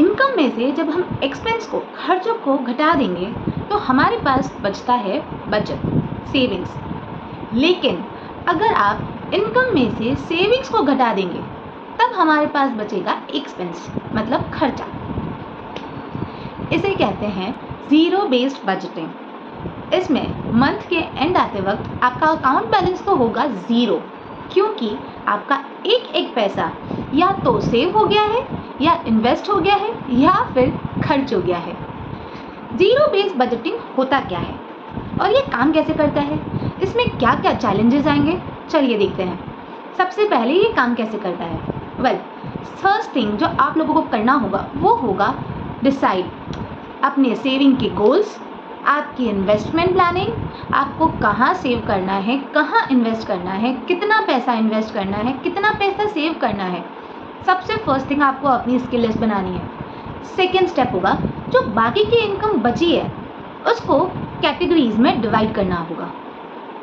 Income में से जब हम एक्सपेंस को, खर्चों को घटा देंगे तो हमारे पास बचता है बचत, सेविंग्स। लेकिन अगर आप इनकम में से सेविंग्स को घटा देंगे तब हमारे पास बचेगा एक्सपेंस, मतलब खर्चा। इसे कहते हैं ज़ीरो बेस्ड बजटिंग। इसमें मंथ के एंड आते वक्त आपका अकाउंट बैलेंस तो होगा ज़ीरो, क्योंकि आपका एक एक पैसा या तो सेव हो गया है, या इन्वेस्ट हो गया है, या फिर खर्च हो गया है। ज़ीरो बेस्ड बजटिंग होता क्या है और ये काम कैसे करता है, इसमें क्या क्या चैलेंजेस आएंगे, चलिए देखते हैं। सबसे पहले ये काम कैसे करता है। फर्स्ट थिंग जो आप लोगों को करना होगा वो होगा डिसाइड अपने सेविंग के गोल्स, आपकी इन्वेस्टमेंट प्लानिंग, आपको कहाँ सेव करना है, कहाँ इन्वेस्ट करना है, कितना पैसा इन्वेस्ट करना है, कितना पैसा सेव करना है। सबसे फर्स्ट थिंग आपको अपनी स्किल लिस्ट बनानी है। सेकेंड स्टेप होगा जो बाकी की इनकम बची है उसको कैटेगरीज में डिवाइड करना होगा,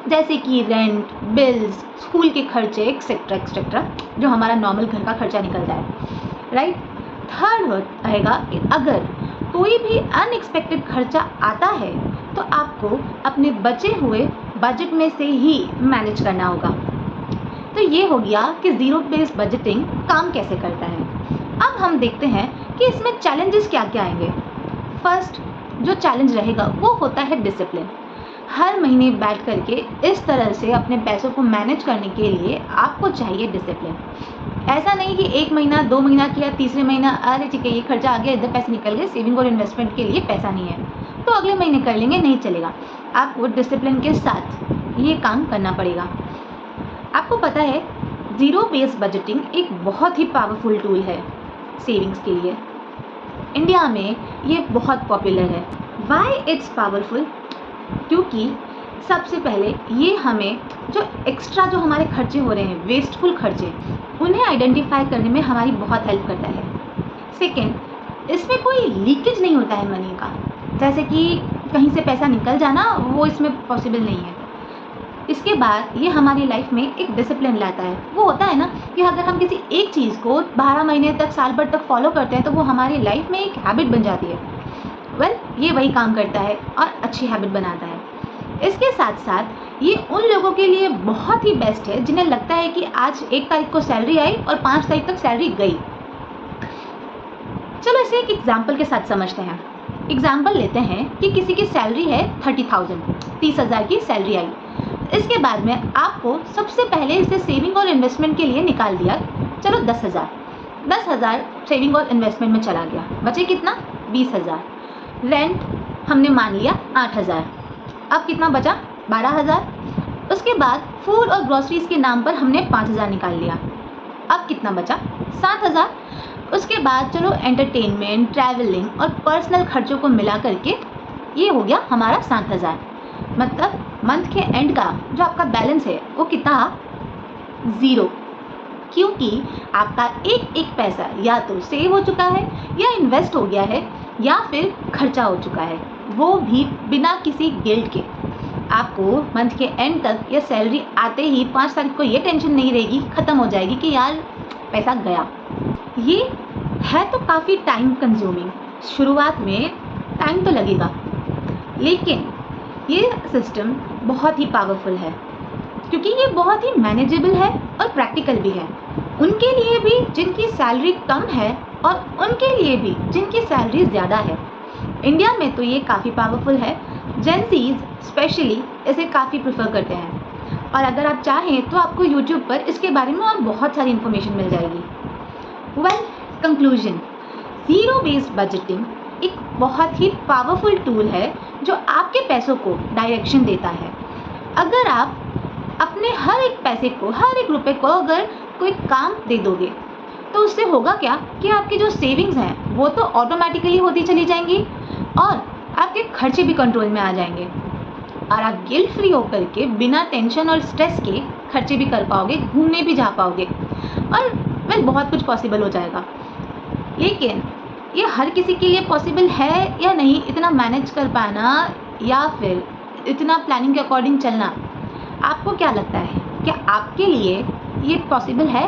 जैसे कि रेंट, बिल्स, स्कूल के खर्चे, एक्सेट्रा एक्सेट्रा, जो हमारा नॉर्मल घर का खर्चा निकलता है, राइट। थर्ड रहेगा कि अगर कोई भी अनएक्सपेक्टेड खर्चा आता है तो आपको अपने बचे हुए बजट में से ही मैनेज करना होगा। तो ये हो गया कि ज़ीरो बेस्ड बजटिंग काम कैसे करता है। अब हम देखते हैं कि इसमें चैलेंजेस क्या क्या आएंगे। फर्स्ट जो चैलेंज रहेगा वो होता है डिसिप्लिन। हर महीने बैठ करके इस तरह से अपने पैसों को मैनेज करने के लिए आपको चाहिए डिसिप्लिन। ऐसा नहीं कि एक महीना 2 महीना किया, तीसरे महीना अरे ठीक है ये खर्चा आ गया, इधर पैसे निकल गए, सेविंग और इन्वेस्टमेंट के लिए पैसा नहीं है तो अगले महीने कर लेंगे, नहीं चलेगा। आपको डिसिप्लिन के साथ ये काम करना पड़ेगा। आपको पता है ज़ीरो बेस्ड बजटिंग एक बहुत ही पावरफुल टूल है सेविंग्स के लिए। इंडिया में ये बहुत पॉपुलर है। वाई इट्स पावरफुल, क्योंकि सबसे पहले ये हमें जो एक्स्ट्रा जो हमारे खर्चे हो रहे हैं, वेस्टफुल खर्चे, उन्हें आइडेंटिफाई करने में हमारी बहुत हेल्प करता है। सेकेंड, इसमें कोई लीकेज नहीं होता है मनी का, जैसे कि कहीं से पैसा निकल जाना, वो इसमें पॉसिबल नहीं है। इसके बाद ये हमारी लाइफ में एक डिसिप्लिन लाता है। वो होता है ना कि अगर हम किसी एक चीज़ को 12 महीने तक, साल भर तक फॉलो करते हैं तो वो हमारी लाइफ में एक हैबिट बन जाती है। ये वही काम करता है और अच्छी हैबिट बनाता है। इसके साथ साथ ये उन लोगों के लिए बहुत ही बेस्ट है जिन्हें लगता है कि आज 1 तारीख को सैलरी आई और 5 तारीख तक सैलरी गई। चलो इसे एक एग्जाम्पल के साथ समझते हैं। एग्जाम्पल लेते हैं कि किसी की सैलरी है 30,000, 30,000 की सैलरी आई। इसके बाद में आपको सबसे पहले इसे सेविंग और इन्वेस्टमेंट के लिए निकाल दिया, चलो 10,000 सेविंग और इन्वेस्टमेंट में चला गया, बचे कितना 20,000। रेंट हमने मान लिया 8,000, अब कितना बचा 12,000। उसके बाद फूड और ग्रोसरीज के नाम पर हमने 5,000 निकाल लिया, अब कितना बचा 7,000। उसके बाद चलो एंटरटेनमेंट, ट्रैवलिंग और पर्सनल खर्चों को मिला करके ये हो गया हमारा 7,000। मतलब मंथ के एंड का जो आपका बैलेंस है वो कितना, ज़ीरो, क्योंकि आपका एक एक पैसा या तो सेव हो चुका है, या इन्वेस्ट हो गया है, या फिर खर्चा हो चुका है, वो भी बिना किसी गिल्ट के। आपको मंथ के एंड तक या सैलरी आते ही 5 तारीख को ये टेंशन नहीं रहेगी, ख़त्म हो जाएगी कि यार पैसा गया। ये है तो काफ़ी टाइम कंज्यूमिंग, शुरुआत में टाइम तो लगेगा, लेकिन ये सिस्टम बहुत ही पावरफुल है क्योंकि ये बहुत ही मैनेजेबल है और प्रैक्टिकल भी है। उनके लिए भी जिनकी सैलरी कम है और उनके लिए भी जिनकी सैलरी ज़्यादा है। इंडिया में तो ये काफ़ी पावरफुल है, जेंसीज स्पेशली इसे काफ़ी प्रेफर करते हैं। और अगर आप चाहें तो आपको यूट्यूब पर इसके बारे में और बहुत सारी इन्फॉर्मेशन मिल जाएगी। कंक्लूजन, ज़ीरो बेस्ड बजटिंग एक बहुत ही पावरफुल टूल है जो आपके पैसों को डायरेक्शन देता है। अगर आप अपने हर एक पैसे को, हर एक रुपए को अगर कोई काम दे दोगे तो उससे होगा क्या कि आपकी जो सेविंग्स हैं वो तो ऑटोमेटिकली होती चली जाएंगी और आपके खर्चे भी कंट्रोल में आ जाएंगे और आप गिल्ट फ्री होकर के बिना टेंशन और स्ट्रेस के खर्चे भी कर पाओगे, घूमने भी जा पाओगे और बहुत कुछ पॉसिबल हो जाएगा। लेकिन ये हर किसी के लिए पॉसिबल है या नहीं, इतना मैनेज कर पाना या फिर इतना प्लानिंग के अकॉर्डिंग चलना, आपको क्या लगता है, क्या आपके लिए ये पॉसिबल है?